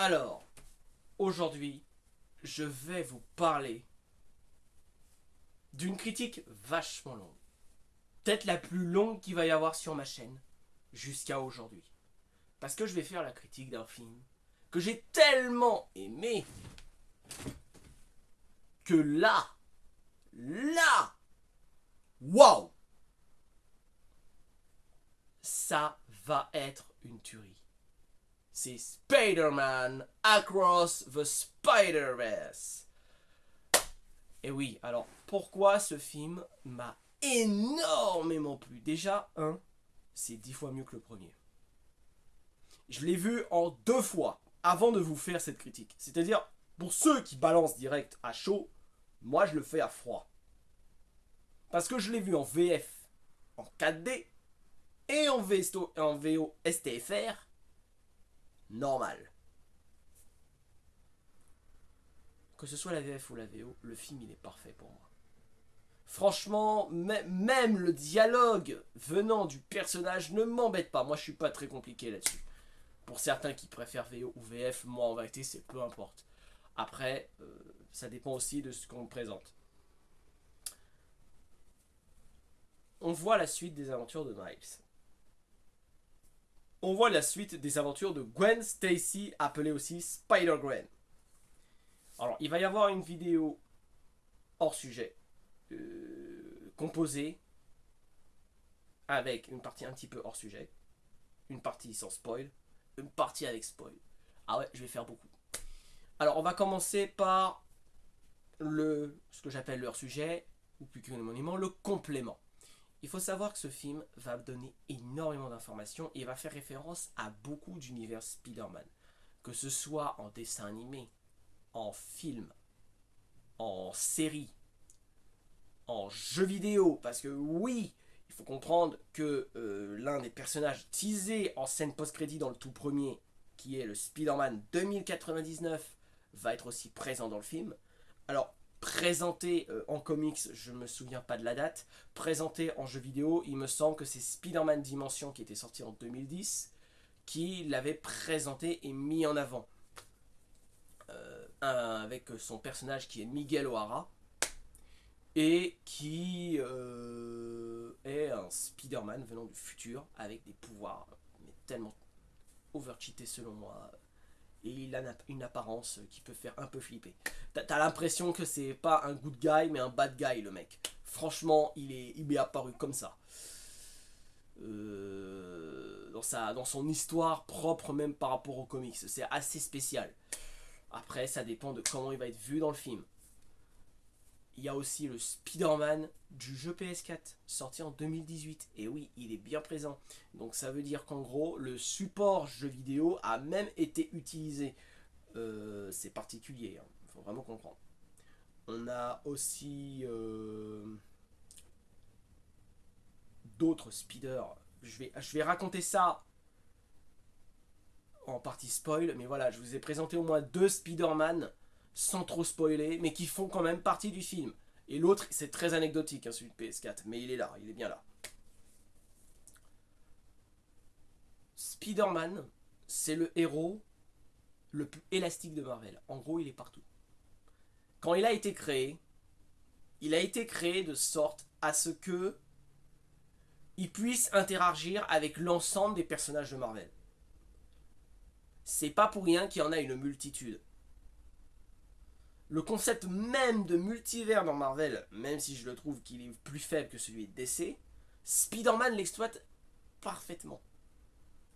Alors, aujourd'hui, je vais vous parler d'une critique vachement longue. Peut-être la plus longue qu'il va y avoir sur ma chaîne jusqu'à aujourd'hui. Parce que je vais faire la critique d'un film que j'ai tellement aimé que là, waouh, ça va être une tuerie. C'est Spider-Man Across the Spider-Verse. Et oui, alors pourquoi ce film m'a énormément plu? Déjà, c'est 10 fois mieux que le premier. Je l'ai vu en 2 fois avant de vous faire cette critique. C'est-à-dire, pour ceux qui balancent direct à chaud, moi je le fais à froid. Parce que je l'ai vu en VF, en 4D, et en VO STFR, normal. Que ce soit la VF ou la VO, le film il est parfait pour moi. Franchement, même le dialogue venant du personnage ne m'embête pas. Moi je suis pas très compliqué là-dessus. Pour certains qui préfèrent VO ou VF, moi en vérité c'est peu importe. Après, ça dépend aussi de ce qu'on me présente. On voit la suite des aventures de Miles. On voit la suite des aventures de Gwen Stacy, appelée aussi Spider-Gwen. Alors, il va y avoir une vidéo hors sujet, composée avec une partie un petit peu hors sujet, une partie sans spoil, une partie avec spoil. Ah ouais, je vais faire beaucoup. Alors, on va commencer par ce que j'appelle le hors sujet, ou plus communément le complément. Il faut savoir que ce film va donner énormément d'informations et va faire référence à beaucoup d'univers Spider-Man. Que ce soit en dessin animé, en film, en série, en jeu vidéo. Parce que oui, il faut comprendre que l'un des personnages teasés en scène post-crédit dans le tout premier, qui est le Spider-Man 2099, va être aussi présent dans le film. Alors, présenté en comics, je ne me souviens pas de la date. Présenté en jeu vidéo, il me semble que c'est Spider-Man Dimension qui était sorti en 2010 qui l'avait présenté et mis en avant. Avec son personnage qui est Miguel O'Hara et qui est un Spider-Man venant du futur avec des pouvoirs mais tellement overcheatés selon moi. Et il a une apparence qui peut faire un peu flipper. T'as l'impression que c'est pas un good guy, mais un bad guy, le mec. Franchement, il m'est apparu comme ça. Dans son histoire propre, même par rapport aux comics. C'est assez spécial. Après, ça dépend de comment il va être vu dans le film. Il y a aussi le Spider-Man du jeu PS4, sorti en 2018. Et oui, il est bien présent. Donc ça veut dire qu'en gros, le support jeu vidéo a même été utilisé. C'est particulier, il faut vraiment comprendre. On a aussi d'autres Spider. Je vais raconter ça en partie spoil, mais voilà, je vous ai présenté au moins 2 Spider-Man sans trop spoiler, mais qui font quand même partie du film. Et l'autre, c'est très anecdotique, hein, celui de PS4, mais il est là, il est bien là. Spider-Man, c'est le héros le plus élastique de Marvel. En gros, il est partout. Quand il a été créé de sorte à ce que il puisse interagir avec l'ensemble des personnages de Marvel. C'est pas pour rien qu'il y en a une multitude. Le concept même de multivers dans Marvel, même si je le trouve qu'il est plus faible que celui de DC, Spider-Man l'exploite parfaitement.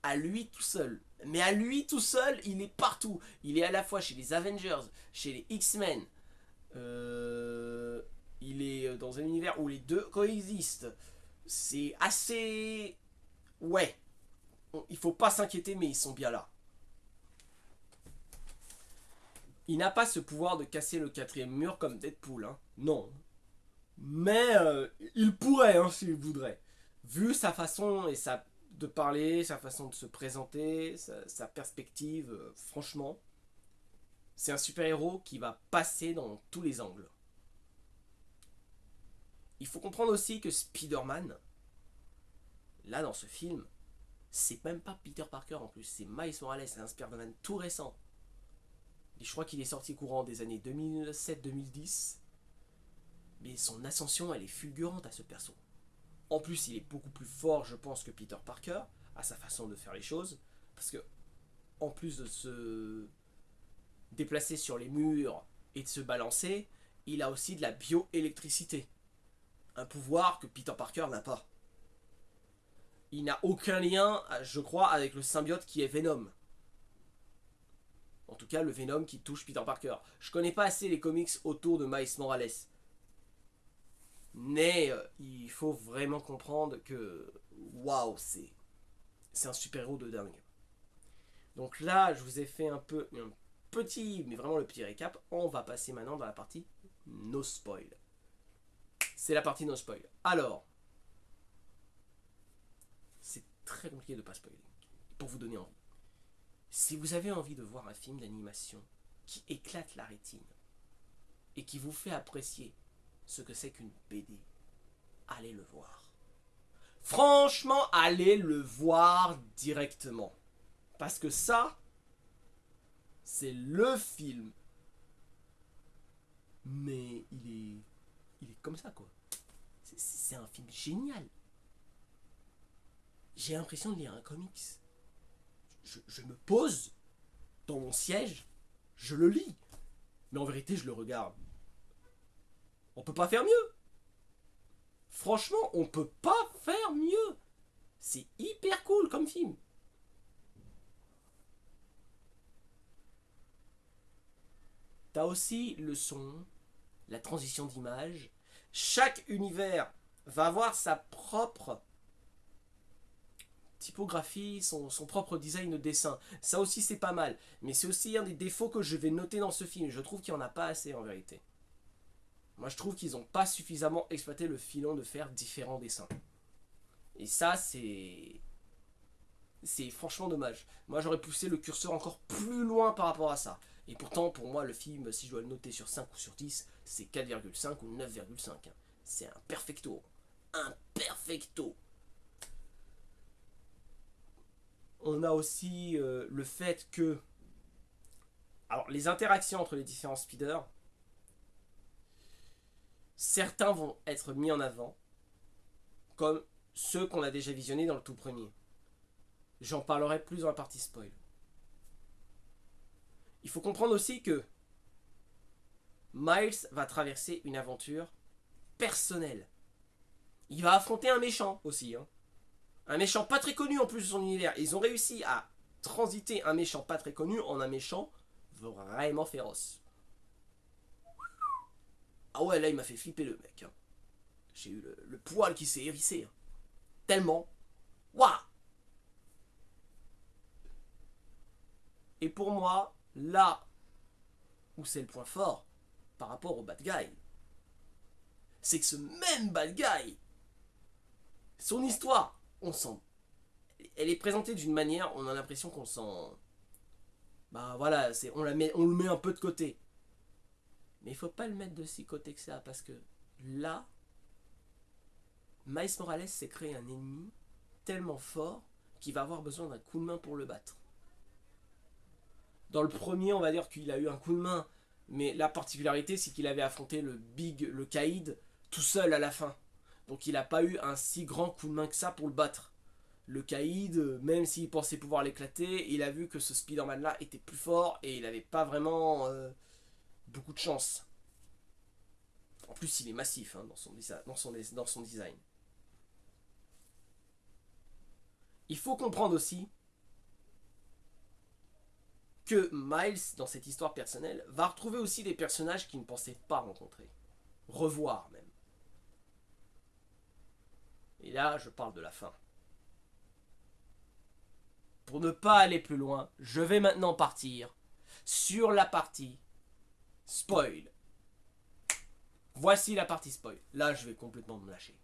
À lui tout seul. Mais à lui tout seul, il est partout. Il est à la fois chez les Avengers, chez les X-Men. Il est dans un univers où les deux coexistent. C'est assez... Ouais. Il faut pas s'inquiéter, mais ils sont bien là. Il n'a pas ce pouvoir de casser le 4ème mur comme Deadpool, hein. Non. Mais il pourrait, hein, s'il voudrait. Vu sa façon et de parler, sa façon de se présenter, sa perspective, franchement, c'est un super-héros qui va passer dans tous les angles. Il faut comprendre aussi que Spider-Man, là dans ce film, c'est même pas Peter Parker en plus, c'est Miles Morales, c'est un Spider-Man tout récent. Et je crois qu'il est sorti courant des années 2007-2010. Mais son ascension, elle est fulgurante à ce perso. En plus, il est beaucoup plus fort, je pense, que Peter Parker, à sa façon de faire les choses. Parce que, en plus de se déplacer sur les murs et de se balancer, il a aussi de la bioélectricité. Un pouvoir que Peter Parker n'a pas. Il n'a aucun lien, je crois, avec le symbiote qui est Venom. En tout cas, le Venom qui touche Peter Parker. Je connais pas assez les comics autour de Miles Morales. Mais il faut vraiment comprendre que waouh, c'est un super-héros de dingue. Donc là, je vous ai fait un petit, mais vraiment le petit récap. On va passer maintenant dans la partie no spoil. C'est la partie no spoil. Alors, c'est très compliqué de pas spoiler. Pour vous donner envie. Si vous avez envie de voir un film d'animation qui éclate la rétine et qui vous fait apprécier ce que c'est qu'une BD, allez le voir. Franchement, allez le voir directement. Parce que ça, c'est le film. Mais il est comme ça, quoi. C'est un film génial. J'ai l'impression de lire un comics. Je me pose dans mon siège, je le lis. Mais en vérité, je le regarde. On peut pas faire mieux. Franchement, on peut pas faire mieux. C'est hyper cool comme film. T'as aussi le son, la transition d'image. Chaque univers va avoir sa propre typographie, son propre design de dessin. Ça aussi, c'est pas mal. Mais c'est aussi un des défauts que je vais noter dans ce film. Je trouve qu'il n'y en a pas assez en vérité. Moi, je trouve qu'ils n'ont pas suffisamment exploité le filon de faire différents dessins. Et ça, c'est franchement dommage. Moi, j'aurais poussé le curseur encore plus loin par rapport à ça. Et pourtant, pour moi, le film, si je dois le noter sur 5 ou sur 10, c'est 4,5 ou 9,5. C'est un perfecto. Un perfecto. On a aussi le fait que... Alors, les interactions entre les différents speeders, certains vont être mis en avant, comme ceux qu'on a déjà visionnés dans le tout premier. J'en parlerai plus dans la partie spoil. Il faut comprendre aussi que Miles va traverser une aventure personnelle. Il va affronter un méchant aussi. Hein. Un méchant pas très connu en plus de son univers. Ils ont réussi à transiter un méchant pas très connu en un méchant vraiment féroce. Ah ouais, là il m'a fait flipper le mec. Hein. J'ai eu le poil qui s'est hérissé. Hein. Tellement. Waouh. Et pour moi, là où c'est le point fort par rapport au bad guy, c'est que ce même bad guy, son histoire, on sent, elle est présentée d'une manière, on a l'impression qu'on sent, bah voilà, on le met un peu de côté. Mais il faut pas le mettre de si côté que ça, parce que là, Miles Morales s'est créé un ennemi tellement fort qu'il va avoir besoin d'un coup de main pour le battre. Dans le premier, on va dire qu'il a eu un coup de main, mais la particularité, c'est qu'il avait affronté le Kaïd, tout seul à la fin. Donc il n'a pas eu un si grand coup de main que ça pour le battre. Le Kaïd, même s'il pensait pouvoir l'éclater, il a vu que ce Spider-Man là était plus fort et il n'avait pas vraiment beaucoup de chance. En plus, il est massif hein, dans son design. Il faut comprendre aussi que Miles, dans cette histoire personnelle, va retrouver aussi des personnages qu'il ne pensait pas rencontrer. Revoir même. Et là, je parle de la fin. Pour ne pas aller plus loin, je vais maintenant partir sur la partie spoil. Voici la partie spoil. Là, je vais complètement me lâcher.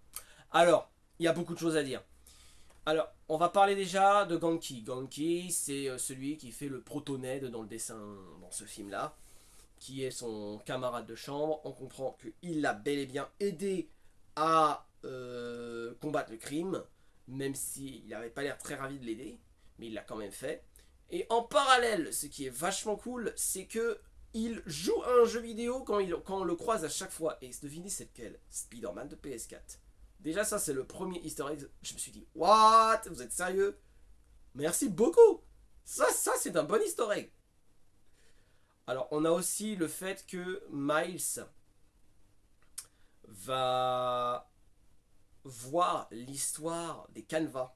Alors, il y a beaucoup de choses à dire. Alors, on va parler déjà de Ganke. Ganke, c'est celui qui fait le proto-Ned dans le dessin, dans ce film-là, qui est son camarade de chambre. On comprend qu'il l'a bel et bien aidé à combattre le crime, même s'il n'avait pas l'air très ravi de l'aider, mais il l'a quand même fait. Et en parallèle, ce qui est vachement cool, c'est que il joue à un jeu vidéo quand on le croise à chaque fois. Et devinez c'est lequel? Spider-Man de PS4. Déjà ça c'est le premier easter egg. Je me suis dit, what? Vous êtes sérieux? Merci beaucoup. Ça c'est un bon easter egg. Alors on a aussi le fait que Miles va voir l'histoire des canevas.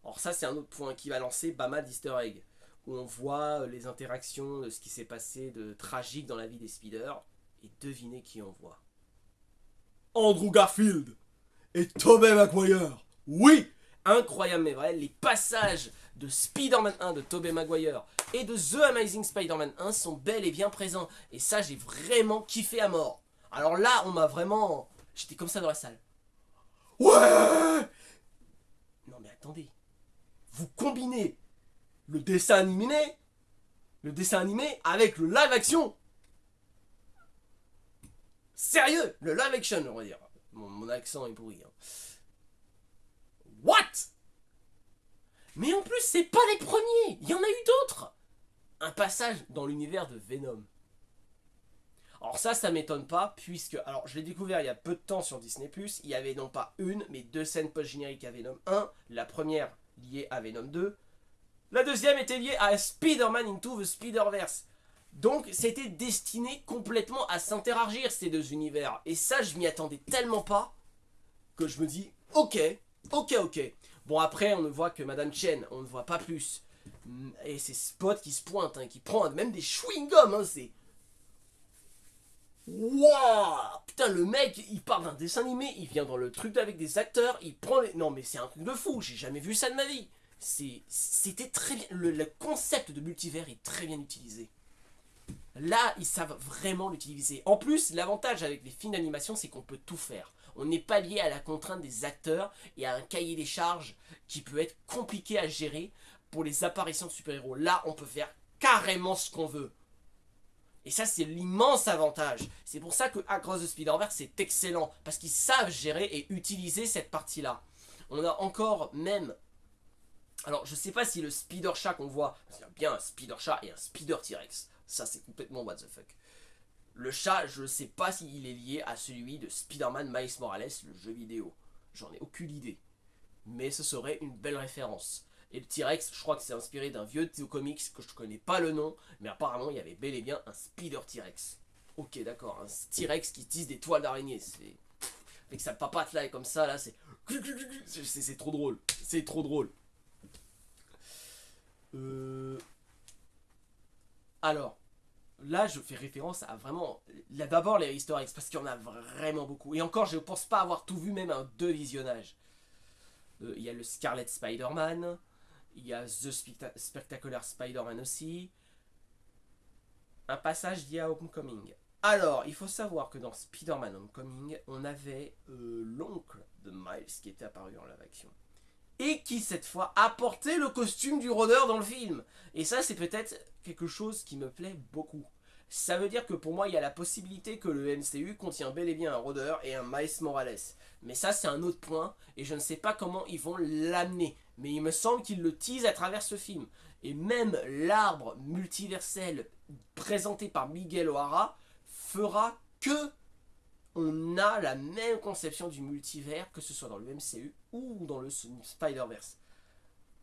Alors ça c'est un autre point qui va lancer pas mal d'easter eggs, où on voit les interactions de ce qui s'est passé de tragique dans la vie des speeders, et devinez qui on voit. Andrew Garfield et Tobey Maguire. Oui, incroyable mais vrai, les passages de Spider-Man 1 de Tobey Maguire et de The Amazing Spider-Man 1 sont bel et bien présents, et ça j'ai vraiment kiffé à mort. Alors là on m'a vraiment... J'étais comme ça dans la salle. Ouais. Non mais attendez, vous combinez le dessin animé avec le live action. Sérieux, le live action, on va dire. Mon accent est pourri. Hein. What? Mais en plus, c'est pas les premiers. Il y en a eu d'autres. Un passage dans l'univers de Venom. Alors ça m'étonne pas, puisque... Alors, je l'ai découvert il y a peu de temps sur Disney+. Il y avait non pas une, mais deux scènes post-génériques à Venom 1. La première liée à Venom 2. La deuxième était liée à Spider-Man Into the Spider-Verse. Donc c'était destiné complètement à s'interagir ces deux univers. Et ça je m'y attendais tellement pas que je me dis ok. Bon après on ne voit que Madame Chen, on ne voit pas plus. Et c'est Spot qui se pointe, hein, qui prend même des chewing-gums, hein, c'est... Wouah. Putain le mec il part d'un dessin animé, il vient dans le truc avec des acteurs, il prend les... Non mais c'est un truc de fou, j'ai jamais vu ça de ma vie. C'était très bien, le concept de multivers est très bien utilisé. Là, ils savent vraiment l'utiliser. En plus, l'avantage avec les films d'animation, c'est qu'on peut tout faire. On n'est pas lié à la contrainte des acteurs et à un cahier des charges qui peut être compliqué à gérer pour les apparitions de super-héros. Là, on peut faire carrément ce qu'on veut. Et ça, c'est l'immense avantage. C'est pour ça que Across the Spider-Verse, c'est excellent. Parce qu'ils savent gérer et utiliser cette partie-là. On a encore même... Alors, je sais pas si le Spider Chat qu'on voit... Parce qu'il y a bien un Spider Chat et un Spider T-Rex. Ça, c'est complètement what the fuck. Le chat, je sais pas s'il est lié à celui de Spider-Man Miles Morales, le jeu vidéo. J'en ai aucune idée. Mais ce serait une belle référence. Et le T-Rex, je crois que c'est inspiré d'un vieux comics que je connais pas le nom, mais apparemment il y avait bel et bien un Spider T-Rex. Ok, d'accord, un T-Rex qui tisse des toiles d'araignée. C'est... Avec sa papate là et comme ça, là, c'est... C'est trop drôle. C'est trop drôle. Alors, là, je fais référence à vraiment... Là, d'abord, les easter eggs, parce qu'il y en a vraiment beaucoup. Et encore, je ne pense pas avoir tout vu, même un deux visionnages. Il y a le Scarlet Spider-Man, il y a The Spectacular Spider-Man aussi. Un passage lié à Homecoming. Alors, il faut savoir que dans Spider-Man Homecoming, on avait l'oncle de Miles qui était apparu en live action. Et qui, cette fois, a porté le costume du rôdeur dans le film. Et ça, c'est peut-être quelque chose qui me plaît beaucoup. Ça veut dire que pour moi, il y a la possibilité que le MCU contient bel et bien un rôdeur et un Miles Morales. Mais ça, c'est un autre point, et je ne sais pas comment ils vont l'amener. Mais il me semble qu'ils le teasent à travers ce film. Et même l'arbre multiversel présenté par Miguel O'Hara fera que on a la même conception du multivers, que ce soit dans le MCU ou dans le Spider-Verse.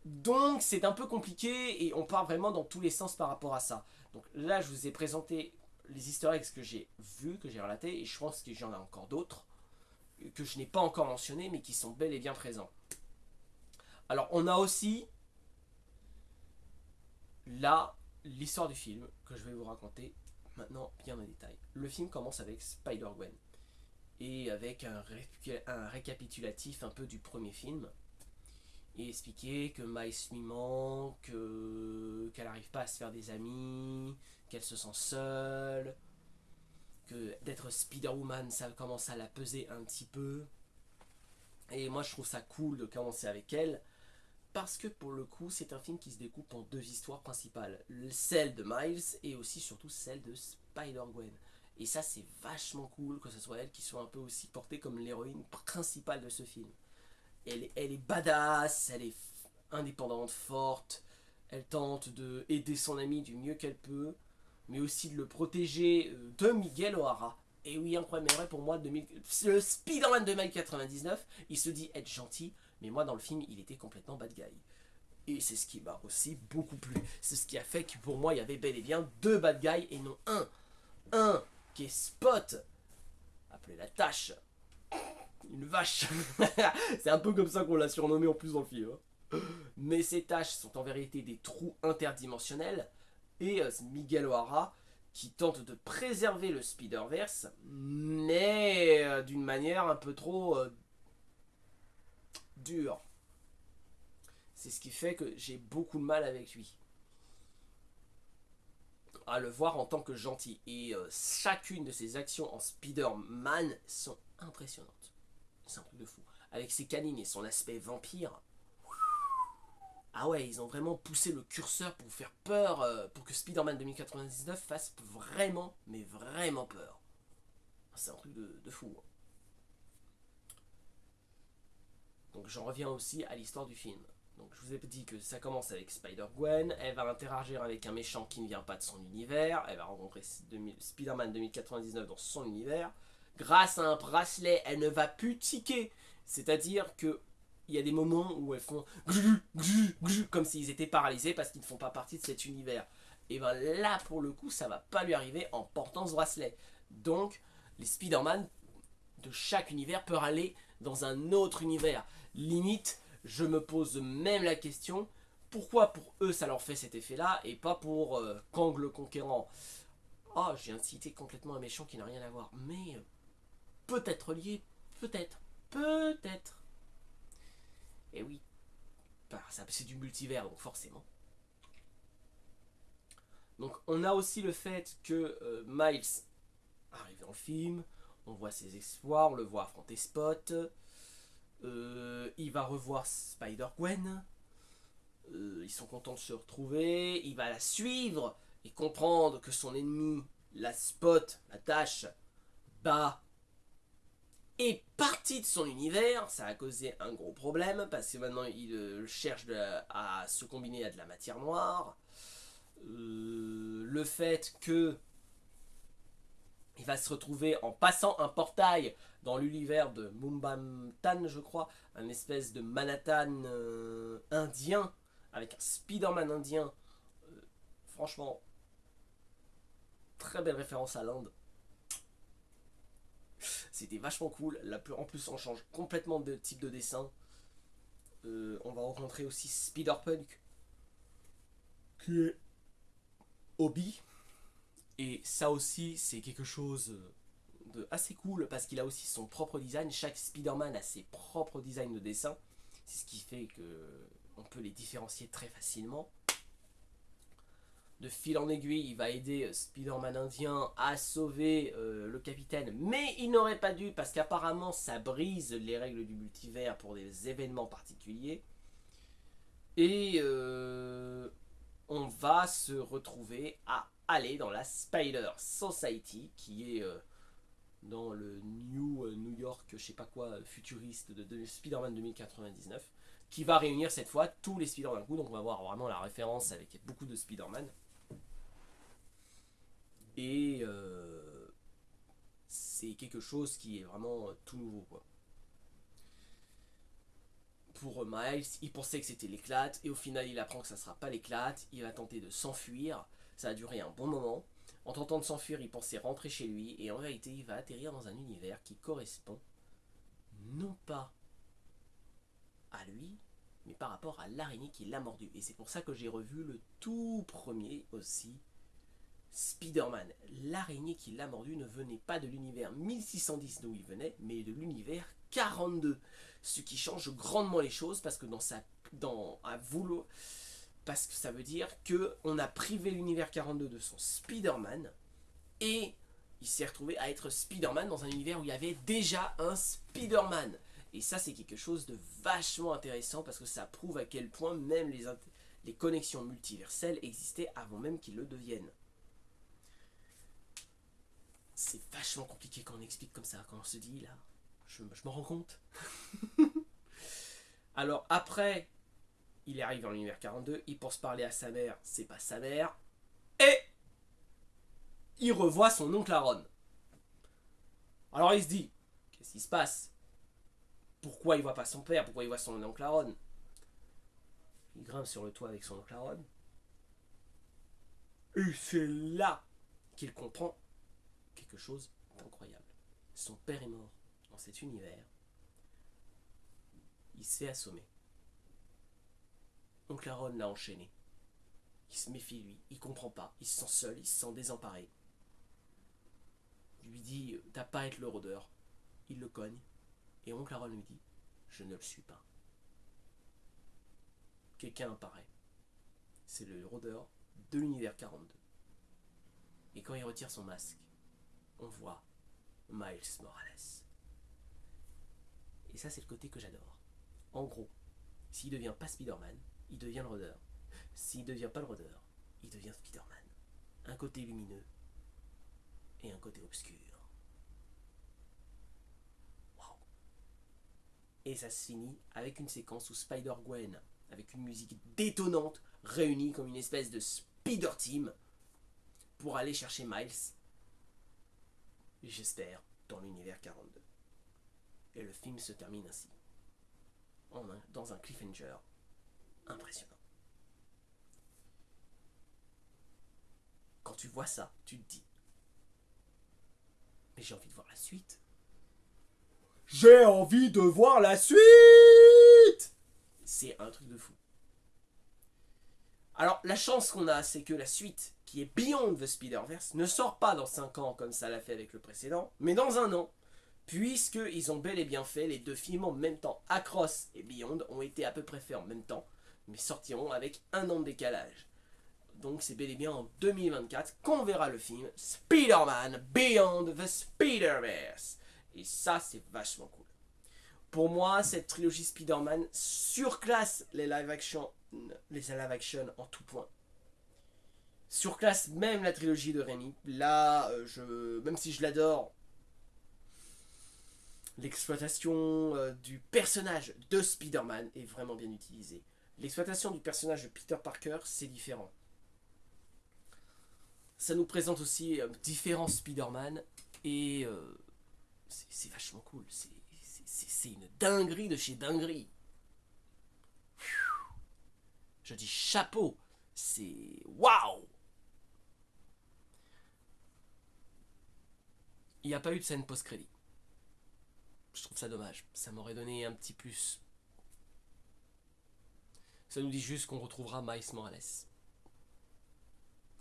Donc c'est un peu compliqué et on part vraiment dans tous les sens par rapport à ça. Donc là je vous ai présenté les easter eggs que j'ai vus, que j'ai relatés, et je pense que j'en ai encore d'autres que je n'ai pas encore mentionnés mais qui sont bel et bien présents. Alors on a aussi là l'histoire du film que je vais vous raconter maintenant bien en détail. Le film commence avec Spider-Gwen et avec un récapitulatif un peu du premier film, et expliquer que Miles lui manque, qu'elle n'arrive pas à se faire des amis, qu'elle se sent seule, que d'être Spider-Woman ça commence à la peser un petit peu. Et moi je trouve ça cool de commencer avec elle, parce que pour le coup c'est un film qui se découpe en deux histoires principales, celle de Miles et aussi surtout celle de Spider-Gwen. Et ça c'est vachement cool que ce soit elle qui soit un peu aussi portée comme l'héroïne principale de ce film. Elle est badass, elle est indépendante, forte, Elle tente de aider son ami du mieux qu'elle peut, mais aussi de le protéger de Miguel O'Hara. Et oui, incroyable, mais vrai pour moi, le Spider-Man de 2099, il se dit être gentil, mais moi dans le film, il était complètement bad guy. Et c'est ce qui m'a aussi beaucoup plu. C'est ce qui a fait que pour moi, il y avait bel et bien deux bad guys et non un. Un qui est Spot, appelé la tâche. Une vache. C'est un peu comme ça qu'on l'a surnommé en plus dans le film. Hein. Mais ces tâches sont en vérité des trous interdimensionnels. Et Miguel O'Hara qui tente de préserver le Spider-Verse, mais d'une manière un peu trop dure. C'est ce qui fait que j'ai beaucoup de mal avec lui. À le voir en tant que gentil. Et chacune de ses actions en Spider-Man sont impressionnantes. C'est un truc de fou. Avec ses canines et son aspect vampire. Ah ouais, ils ont vraiment poussé le curseur pour faire peur, pour que Spider-Man 2099 fasse vraiment, mais vraiment peur. C'est un truc de fou. Donc j'en reviens aussi à l'histoire du film. Donc je vous ai dit que ça commence avec Spider-Gwen, elle va interagir avec un méchant qui ne vient pas de son univers, elle va rencontrer Spider-Man 2099 dans son univers. Grâce à un bracelet, elle ne va plus tiquer. C'est-à-dire que il y a des moments où elles font comme s'ils étaient paralysés parce qu'ils ne font pas partie de cet univers. Et ben là, pour le coup, ça va pas lui arriver en portant ce bracelet. Donc, les Spider-Man de chaque univers peuvent aller dans un autre univers. Limite, je me pose même la question, pourquoi pour eux ça leur fait cet effet-là et pas pour Kang le Conquérant. Oh, j'ai incité complètement un méchant qui n'a rien à voir. Mais peut-être lié, peut-être, peut-être. Et oui, bah, c'est du multivers, donc forcément. Donc on a aussi le fait que Miles arrive dans le film, on voit ses exploits, on le voit affronter Spot, il va revoir Spider-Gwen, ils sont contents de se retrouver, il va la suivre et comprendre que son ennemi, la Spot, la tâche, bah, est parti de son univers. Ça a causé un gros problème parce que maintenant il cherche à se combiner à de la matière noire. Le fait que il va se retrouver en passant un portail dans l'univers de Mumbamtan, je crois, un espèce de Manhattan indien avec un Spider-Man indien. Franchement, très belle référence à l'Inde. C'était vachement cool. En plus, on change complètement de type de dessin. On va rencontrer aussi Spider-Punk, qui est Obi. Et ça aussi, c'est quelque chose de assez cool parce qu'il a aussi son propre design. Chaque Spider-Man a ses propres designs de dessin. C'est ce qui fait que on peut les différencier très facilement. De fil en aiguille, il va aider Spider-Man indien à sauver le capitaine, mais il n'aurait pas dû parce qu'apparemment ça brise les règles du multivers pour des événements particuliers. Et on va se retrouver à aller dans la Spider Society qui est dans le New York, je sais pas quoi, futuriste de Spider-Man 2099, qui va réunir cette fois tous les Spider-Man d'un coup. Donc on va voir vraiment la référence avec beaucoup de Spider-Man. Et c'est quelque chose qui est vraiment tout nouveau, quoi. Pour Miles, il pensait que c'était l'éclate, et au final il apprend que ça sera pas l'éclate, il va tenter de s'enfuir, ça a duré un bon moment. En tentant de s'enfuir, il pensait rentrer chez lui, et en réalité il va atterrir dans un univers qui correspond non pas à lui, mais par rapport à l'araignée qui l'a mordu. Et c'est pour ça que j'ai revu le tout premier aussi, Spider-Man. L'araignée qui l'a mordu ne venait pas de l'univers 1610 d'où il venait, mais de l'univers 42. Ce qui change grandement les choses parce que parce que ça veut dire que on a privé l'univers 42 de son Spider-Man et il s'est retrouvé à être Spider-Man dans un univers où il y avait déjà un Spider-Man. Et ça, c'est quelque chose de vachement intéressant parce que ça prouve à quel point même les connexions multiverselles existaient avant même qu'ils le deviennent. C'est vachement compliqué quand on explique comme ça, quand on se dit là, je m'en rends compte. Alors après, il arrive dans l'univers 42, il pense parler à sa mère, c'est pas sa mère, et il revoit son oncle Aaron. Alors il se dit, qu'est-ce qui se passe? Pourquoi il voit pas son père? Pourquoi il voit son oncle Aaron? Il grimpe sur le toit avec son oncle Aaron. Et c'est là qu'il comprend quelque chose d'incroyable. Son père est mort dans cet univers. Il se fait assommer. Oncle Aaron l'a enchaîné. Il se méfie lui, il comprend pas, il se sent seul, il se sent désemparé. Il lui dit, t'as pas à être le rôdeur. Il le cogne. Et oncle Aaron lui dit, je ne le suis pas. Quelqu'un apparaît. C'est le rôdeur de l'univers 42. Et quand il retire son masque, on voit Miles Morales. Et ça, c'est le côté que j'adore. En gros, s'il devient pas Spider-Man, il devient le rôdeur. S'il devient pas le rôdeur, il devient Spider-Man. Un côté lumineux et un côté obscur. Waouh. Et ça se finit avec une séquence où Spider-Gwen, avec une musique détonnante, réunit comme une espèce de Spider-Team pour aller chercher Miles, j'espère, dans l'univers 42. Et le film se termine ainsi, dans un cliffhanger impressionnant. Quand tu vois ça, tu te dis, mais j'ai envie de voir la suite. J'ai envie de voir la suite. C'est un truc de fou. Alors, la chance qu'on a, c'est que la suite, qui est Beyond the Spider-Verse, ne sort pas dans 5 ans comme ça l'a fait avec le précédent, mais dans 1 an, puisqu'ils ont bel et bien fait les 2 films en même temps. Across et Beyond ont été à peu près faits en même temps, mais sortiront avec 1 an de décalage. Donc c'est bel et bien en 2024 qu'on verra le film Spider-Man Beyond the Spider-Verse. Et ça, c'est vachement cool. Pour moi, cette trilogie Spider-Man surclasse les live-action en tout point. Surclasse même la trilogie de Raimi. Là, même si je l'adore, l'exploitation du personnage de Spider-Man est vraiment bien utilisée. L'exploitation du personnage de Peter Parker, c'est différent. Ça nous présente aussi différents Spider-Man et c'est vachement cool. C'est une dinguerie de chez dinguerie. Je dis chapeau. C'est waouh. Il n'y a pas eu de scène post-crédit. Je trouve ça dommage. Ça m'aurait donné un petit plus. Ça nous dit juste qu'on retrouvera Miles Morales.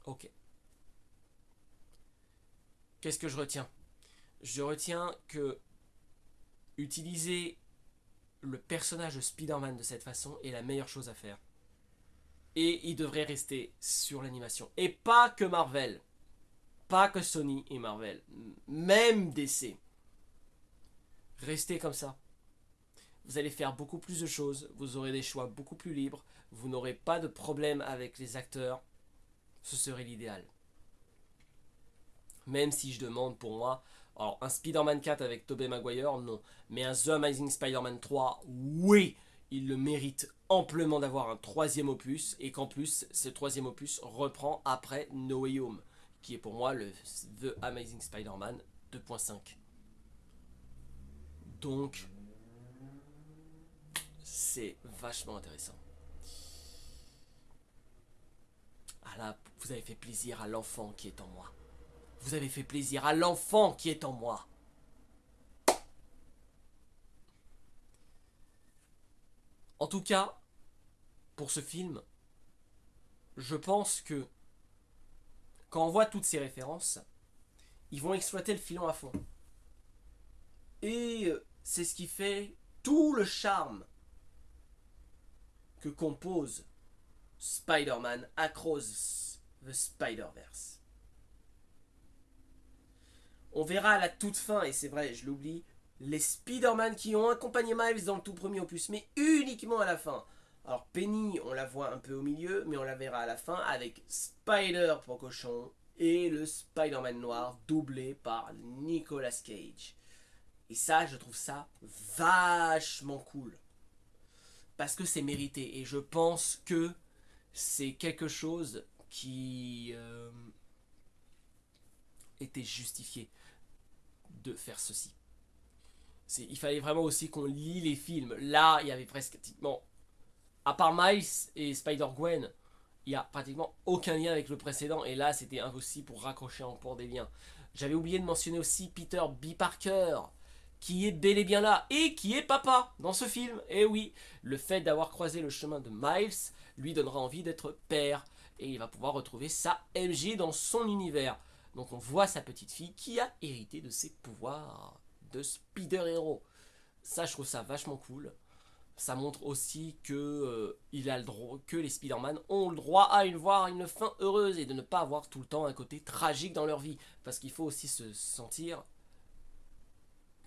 Ok. Qu'est-ce que je retiens? Je retiens que utiliser le personnage de Spider-Man de cette façon est la meilleure chose à faire. Et il devrait rester sur l'animation. Et pas que Marvel. Pas que Sony et Marvel. Même DC. Restez comme ça. Vous allez faire beaucoup plus de choses. Vous aurez des choix beaucoup plus libres. Vous n'aurez pas de problème avec les acteurs. Ce serait l'idéal. Même si je demande pour moi, alors un Spider-Man 4 avec Tobey Maguire, non. Mais un The Amazing Spider-Man 3, oui, il le mérite amplement d'avoir un 3e opus. Et qu'en plus, ce 3e opus reprend après No Way Home, qui est pour moi le The Amazing Spider-Man 2.5. Donc, c'est vachement intéressant. Ah là, vous avez fait plaisir à l'enfant qui est en moi. Vous avez fait plaisir à l'enfant qui est en moi. En tout cas, pour ce film, je pense que quand on voit toutes ces références, ils vont exploiter le filon à fond. Et c'est ce qui fait tout le charme que compose Spider-Man Across the Spider-Verse. On verra à la toute fin, et c'est vrai, je l'oublie, les Spider-Man qui ont accompagné Miles dans le tout premier opus, mais uniquement à la fin. Alors Penny, on la voit un peu au milieu, mais on la verra à la fin avec Spider pour cochon et le Spider-Man noir doublé par Nicolas Cage. Et ça, je trouve ça vachement cool. parce que c'est mérité. Et je pense que c'est quelque chose qui était justifié de faire ceci. Il fallait vraiment aussi qu'on lit les films. Là, il y avait presque pratiquement, à part Miles et Spider-Gwen, il n'y a pratiquement aucun lien avec le précédent. Et là, c'était impossible pour raccrocher encore des liens. J'avais oublié de mentionner aussi Peter B. Parker, qui est bel et bien là, et qui est papa dans ce film. Et oui, le fait d'avoir croisé le chemin de Miles lui donnera envie d'être père. Et il va pouvoir retrouver sa MJ dans son univers. Donc on voit sa petite fille qui a hérité de ses pouvoirs de Spider-Héros. Ça, je trouve ça vachement cool. Ça montre aussi que, il a le droit, que les Spider-Man ont le droit à voir une fin heureuse et de ne pas avoir tout le temps un côté tragique dans leur vie. Parce qu'il faut aussi se sentir,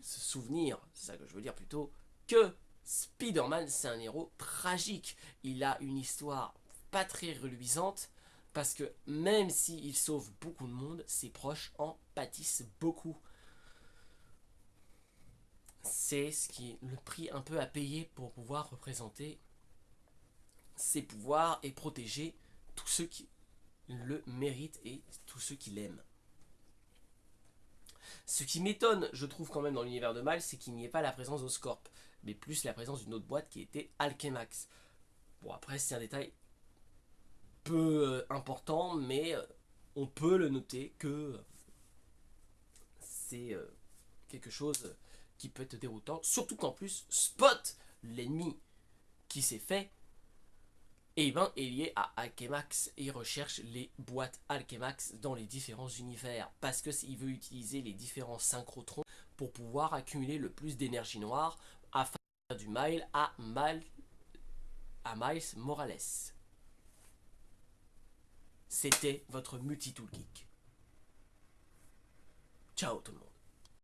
se souvenir, c'est ça que je veux dire plutôt, que Spider-Man c'est un héros tragique. Il a une histoire pas très reluisante parce que même s'il sauve beaucoup de monde, ses proches en pâtissent beaucoup. C'est ce qui est le prix un peu à payer pour pouvoir représenter ses pouvoirs et protéger tous ceux qui le méritent et tous ceux qui l'aiment. Ce qui m'étonne, je trouve quand même dans l'univers de Miles, c'est qu'il n'y ait pas la présence d'Oscorp, mais plus la présence d'une autre boîte qui était Alchemax. Bon, après c'est un détail peu important, mais on peut le noter que c'est quelque chose qui peut être déroutant, surtout qu'en plus Spot, l'ennemi qui s'est fait, et ben est lié à Alchemax et recherche les boîtes Alchemax dans les différents univers parce que il veut utiliser les différents synchrotrons pour pouvoir accumuler le plus d'énergie noire afin de faire du mal à Miles Morales. C'était votre multi-tool geek. Ciao tout le monde.